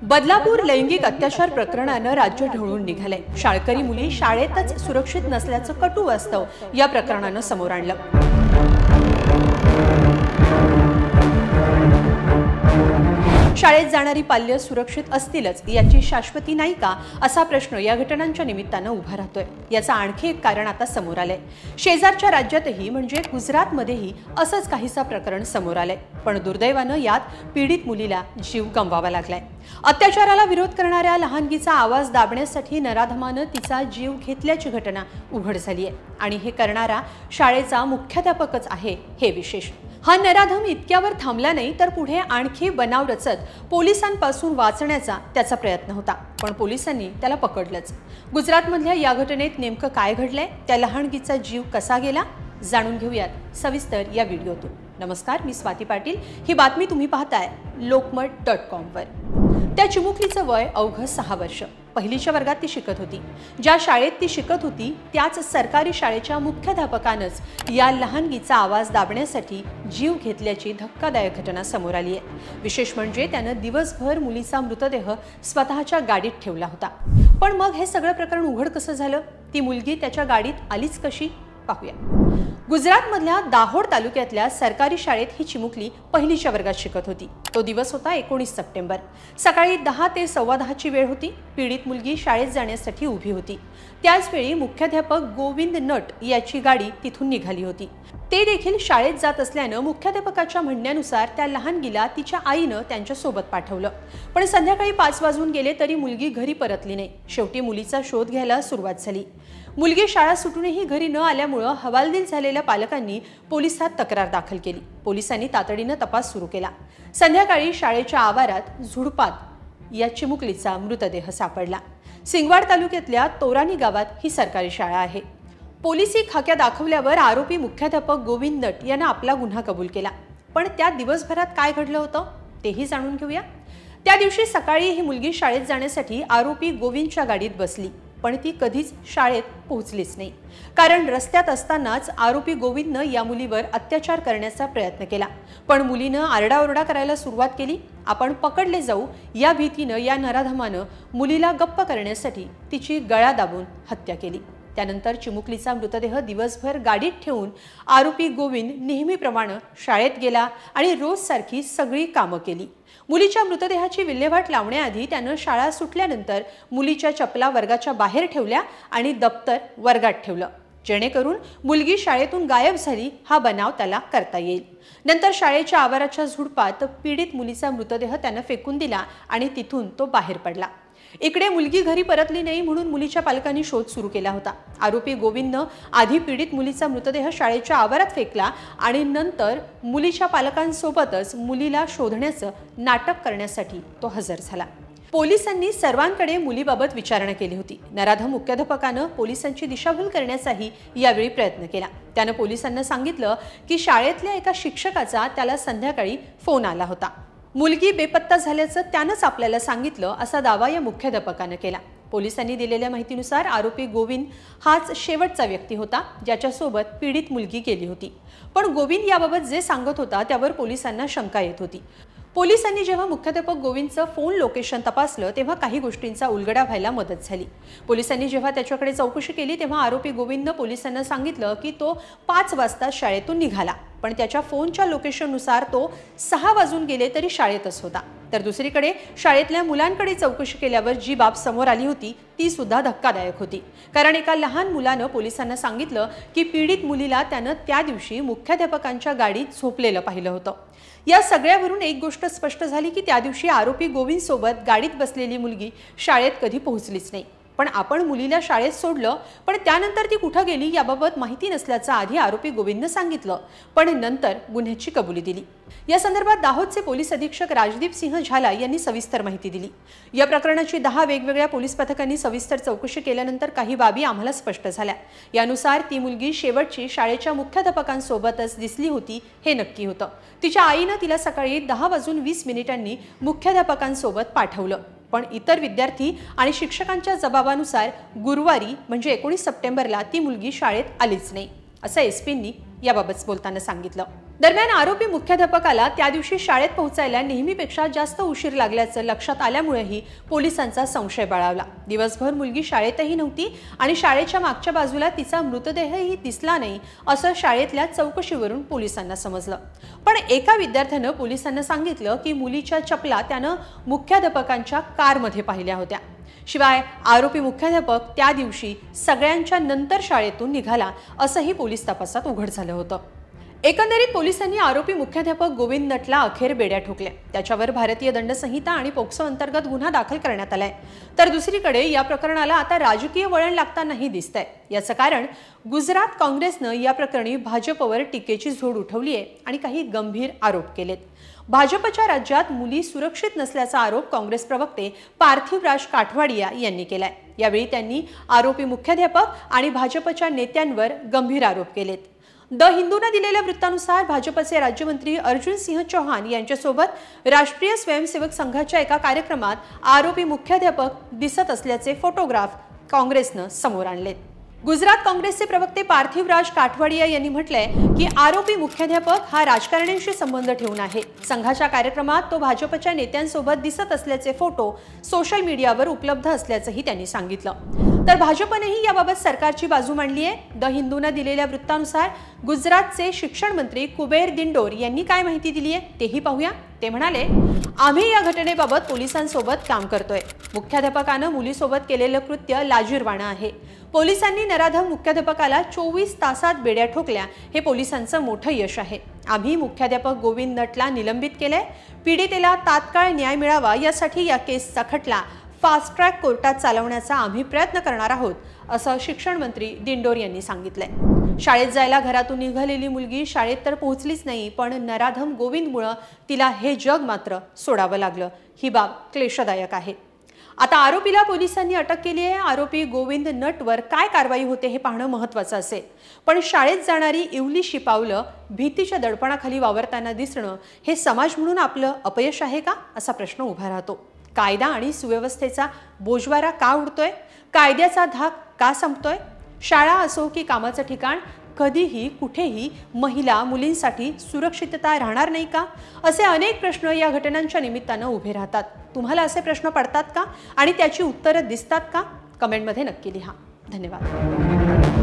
बदलापूर लैंगिक अत्याचार प्रकरणानं राज्य ढवळून निघालंय। शाळकरी मुली शाळेतच सुरक्षित नसल्याचं कटू वास्तव या प्रकरणानं समोर आणलं। शाळेत जाणारी पाल्य सुरक्षित असतीलच याची शाश्वती नाही का असा प्रश्न या घटनांच्या निमित्तानं उभा राहतोय। याचं आणखी एक कारण आता समोर आलंय। शेजारच्या राज्यातही म्हणजे गुजरातमध्येही असंच काहीसा प्रकरण समोर आलंय, पण दुर्दैवानं यात पीडित मुलीला जीव गमवावा लागलाय। अत्याचाराला विरोध करणाऱ्या लहानगीचा आवाज दाबण्यासाठी नराधमानं तिचा जीव घेतल्याची घटना उघड झाली आहे आणि हे करणारा शाळेचा मुख्याध्यापकच आहे हे विशेष। हा नराधम इतक्यावर थांबला नाही तर पुढे आणखी बनाव रचत पोलिसांपासून वाचण्याचा त्याचा प्रयत्न होता, पण पोलिसांनी त्याला पकडलंच। गुजरातमधल्या या घटनेत नेमकं काय घडलंय, त्या लहानगीचा जीव कसा गेला, जाणून घेऊयात सविस्तर या व्हिडिओतून। नमस्कार, मी स्वाती पाटील। ही बातमी तुम्ही पाहताय lokmat.com वर। त्या चिमुकलीचं वय अवघं 6 वर्ष। पहिलीच्या वर्गात ती शिकत होती। ज्या शाळेत ती शिकत होती त्याच सरकारी शाळेच्या मुख्याध्यापकानंच या लहानगीचा आवाज दाबण्यासाठी जीव घेतल्याची धक्कादायक घटना समोर आली आहे। विशेष म्हणजे त्यानं दिवसभर मुलीचा मृतदेह स्वतःच्या गाडीत ठेवला होता। पण मग हे सगळं प्रकरण उघड कसं झालं, ती मुलगी त्याच्या गाडीत आलीच कशी, पाहूया। गुजरातमधल्या दाहोड तालुक्यातल्या सरकारी शाळेत ही चिमुकली पहिलीच्या वर्गात शिकत होती। तो दिवस होता 19 सप्टेंबर। सकाळी 10 ते 10:15 ची वेळ होती। पीडित मुलगी शाळेत जाण्यासाठी उभी होती। त्याच वेळी मुख्याध्यापक गोविंद नट याची गाडी तिथून निघाली होती। ते देखील शाळेत जात असल्यानं मुख्याध्यापकाच्या म्हणण्यानुसार त्या लहानगीला तिच्या आईनं त्यांच्या सोबत पाठवलं, पण संध्याकाळी 5 वाजून गेले तरी मुलगी घरी परतली नाही। शेवटी मुलीचा शोध घ्यायला सुरुवात झाली। मुलगी शाळा सुटूनही घरी न आल्यामुळे हवालदिल झालेल्या पालकांनी पोलिसात तक्रार दाखल केली। पोलिसांनी तातडीनं तपास सुरू केला। संध्याकाळी शाळेच्या आवारात झुडपात या चिमुकलीचा मृतदेह सापडला। सिंगवाड तालुक्यातल्या तोरानी गावात ही सरकारी शाळा आहे। पोलिसी खाक्या दाखवल्यावर आरोपी मुख्याध्यापक गोविंद नट यांना आपला गुन्हा कबूल केला, पण त्या दिवसभरात काय घडलं होतं तेही जाणून घेऊया। त्या दिवशी सकाळी ही मुलगी शाळेत जाण्यासाठी आरोपी गोविंदच्या गाडीत बसली, पण ती कधीच शाळेत पोहोचलीच नाही, कारण रस्त्यात असतानाच आरोपी गोविंदनं या मुलीवर अत्याचार करण्याचा प्रयत्न केला। पण मुलीनं आरडाओरडा करायला सुरुवात केली। आपण पकडले जाऊ या भीतीनं या नराधमानं मुलीला गप्प करण्यासाठी तिची गळा दाबून हत्या केली। त्यानंतर चिमुकलीचा मृतदेह दिवसभर गाडीत ठेवून आरोपी गोविंद नेहमीप्रमाणे शाळेत गेला आणि रोजसारखी सगळी कामं केली। मुलीच्या मृतदेहाची विल्हेवाट लावण्याआधी त्यानं शाळा सुटल्यानंतर मुलीच्या चपला वर्गाच्या बाहेर ठेवल्या आणि दप्तर वर्गात ठेवलं, जेणेकरून मुलगी शाळेतून गायब झाली हा बनाव त्याला करता येईल। नंतर शाळेच्या आवाराच्या झुडपात पीडित मुलीचा मृतदेह त्यानं फेकून दिला आणि तिथून तो बाहेर पडला। इकडे मुलगी घरी परतली नाही म्हणून मुलीच्या पालकांनी शोध सुरू केला होता। आरोपी गोविंदनं आधी पीडित मुलीचा मृतदेह शाळेच्या आवारात फेकला आणि नंतर मुलीच्या पालकांसोबतच मुलीला शोधण्याचं नाटक करण्यासाठी तो हजर झाला। पोलिसांनी सर्वांकडे मुलीबाबत विचारणा केली होती। नराधम मुख्याध्यापकानं पोलिसांची दिशाभूल करण्याचाही यावेळी प्रयत्न केला। त्यानं पोलिसांना सांगितलं की शाळेतल्या एका शिक्षकाचा त्याला संध्याकाळी फोन आला होता। मुलगी बेपत्ता झाल्याचं त्यानंच आपल्याला सांगितलं असा दावा या मुख्याध्यापकानं केला। पोलिसांनी दिलेल्या माहितीनुसार आरोपी गोविंद हाच शेवटचा व्यक्ती होता ज्याच्यासोबत पीडित मुलगी गेली होती, पण गोविंद याबाबत जे सांगत होता त्यावर पोलिसांना शंका येत होती। पोलिसांनी जेव्हा मुख्याध्यापक गोविंदचं फोन लोकेशन तपासलं तेव्हा काही गोष्टींचा उलगडा व्हायला मदत झाली। पोलिसांनी जेव्हा त्याच्याकडे चौकशी केली तेव्हा आरोपी गोविंदनं पोलिसांना सांगितलं की तो 5 वाजता शाळेतून निघाला, पण त्याच्या फोनच्या लोकेशननुसार तो 6 वाजून गेले तरी शाळेतच होता। तर दुसरीकडे शाळेतल्या मुलांकडे चौकशी केल्यावर जी बाब समोर आली होती ती सुद्धा धक्कादायक होती, कारण एका लहान मुलानं पोलिसांना सांगितलं की पीडित मुलीला त्यानं त्या दिवशी मुख्याध्यापकांच्या गाडीत झोपलेलं पाहिलं होतं। या सगळ्यावरून एक गोष्ट स्पष्ट झाली की त्या दिवशी आरोपी गोविंद सोबत गाडीत बसलेली मुलगी शाळेत कधी पोहोचलीच नाही। पण आपण मुलीला शाळेत सोडलं, पण त्यानंतर ती कुठे गेली याबाबत माहिती नसल्याचं आधी आरोपी गोविंदनं सांगितलं, पण नंतर गुन्ह्याची कबुली दिली। या संदर्भात दाहोदचे पोलीस अधीक्षक राजदीप सिंह झाला यांनी सविस्तर माहिती दिली। या प्रकरणाची 10 वेगवेगळ्या पोलीस पथकांनी सविस्तर चौकशी केल्यानंतर काही बाबी आम्हाला स्पष्ट झाल्या। यानुसार ती मुलगी शेवटची शाळेच्या मुख्याध्यापकांसोबतच दिसली होती हे नक्की होतं। तिच्या आईनं तिला सकाळी 10:20 मुख्याध्यापकांसोबत पाठवलं, पण इतर विद्यार्थी आणि शिक्षकांच्या जबाबानुसार गुरुवारी म्हणजे 19 सप्टेंबरला ती मुलगी शाळेत आलीच नाही असं एसपींनी याबाबत बोलताना सांगितलं। दरम्यान आरोपी मुख्याध्यापकाला त्या दिवशी शाळेत पोहोचायला नेहमीपेक्षा जास्त उशीर लागल्याचं लक्षात आल्यामुळेही पोलिसांचा संशय बळावला। दिवसभर मुलगी शाळेतही नव्हती आणि शाळेच्या मागच्या बाजूला तिचा मृतदेहही दिसला नाही असं शाळेतल्या चौकशीवरून पोलिसांना समजलं। पण एका विद्यार्थ्यानं पोलिसांना सांगितलं की मुलीच्या चपला त्यानं मुख्याध्यापकांच्या कारमध्ये पाहिल्या होत्या। शिवाय आरोपी मुख्याध्यापक त्या दिवशी सगळ्यांच्या नंतर शाळेतून निघाला असंही पोलीस तपासात उघड झालं होतं। एकंदरीत पोलिसांनी आरोपी मुख्याध्यापक गोविंद नटला अखेर बेड्या ठोकल्या। त्याच्यावर भारतीय दंड संहिता आणि पोक्सो अंतर्गत गुन्हा दाखल करण्यात आलाय। तर दुसरीकडे या प्रकरणाला आता राजकीय वळण लागतानाही दिसतंय। याचं कारण गुजरात काँग्रेसनं या प्रकरणी भाजपवर टीकेची झोड उठवली आहे आणि काही गंभीर आरोप केलेत। भाजपच्या राज्यात मुली सुरक्षित नसल्याचा आरोप काँग्रेस प्रवक्ते पार्थिवराज काठवाडिया यांनी केलाय। यावेळी त्यांनी आरोपी मुख्याध्यापक आणि भाजपच्या नेत्यांवर गंभीर आरोप केलेत। द हिंदूने दिलेल्या वृत्तानुसार भाजपचे राज्यमंत्री अर्जुन सिंह चौहान यांच्यासोबत राष्ट्रीय स्वयंसेवक संघाच्या एका कार्यक्रमात आरोपी मुख्याध्यापक दिसत असल्याचे फोटोग्राफ काँग्रेसनं समोर आणलेत। गुजरात काँग्रेसचे प्रवक्ते पार्थिवराज काठवाडिया यांनी म्हटलंय की आरोपी मुख्याध्यापक हा राजकारण्यांशी संबंध ठेवून आहे। संघाच्या कार्यक्रमात तो भाजपच्या नेत्यांसोबत दिसत असल्याचे फोटो सोशल मीडियावर उपलब्ध असल्याचंही त्यांनी सांगितलं। तर भाजपनेही याबाबत सरकारची बाजू मांडली आहे। द हिंदूने दिलेल्या वृत्तानुसार गुजरातचे शिक्षण मंत्री कुबेर दिंडोर यांनी काय माहिती दिली आहे तेही पाहूया। ते म्हणाले, आम्ही या घटनेबाबत पोलिसांसोबत काम करतोय। मुख्याध्यापकानं मुलीसोबत केलेलं कृत्य लाजिरवाणं आहे। पोलिसांनी नराधम मुख्याध्यापकाला 24 तासात बेड्या ठोकल्या हे पोलिसांचं मोठं यश आहे। आम्ही मुख्याध्यापक गोविंद नटला निलंबित केलंय। पीडितेला तात्काळ न्याय मिळावा यासाठी या केसचा खटला फास्ट ट्रॅक कोर्टात चालवण्याचा आम्ही प्रयत्न करणार आहोत असं शिक्षण मंत्री दिंडोर यांनी सांगितलंय। शाळेत जायला घरातून निघालेली मुलगी शाळेत तर पोहोचलीच नाही, पण नराधम गोविंदमुळे तिला हे जग मात्र सोडावं लागलं। ही बाब क्लेशदायक आहे। आता आरोपीला पोलिसांनी अटक केली आहे। आरोपी गोविंद नटवर काय कारवाई होते हे पाहणं महत्त्वाचं असेल। पण शाळेत जाणारी इवलीशी पावलं भीतीच्या दडपणाखाली वावरताना दिसणं हे समाज म्हणून आपलं अपयश आहे का असा प्रश्न उभा राहतो। कायदा आणि सुव्यवस्थेचा बोजवारा का उडतोय? कायद्याचा धाक का संपतोय? शाळा असो की कामाचं ठिकाण कधीही कुठेही महिला मुलींसाठी सुरक्षितता राहणार नाही का? असे अनेक प्रश्न या घटनांच्या निमित्तानं उभे राहतात। तुम्हाला असे प्रश्न पडतात का आणि त्याची उत्तरं दिसतात का? कमेंटमध्ये नक्की लिहा। धन्यवाद।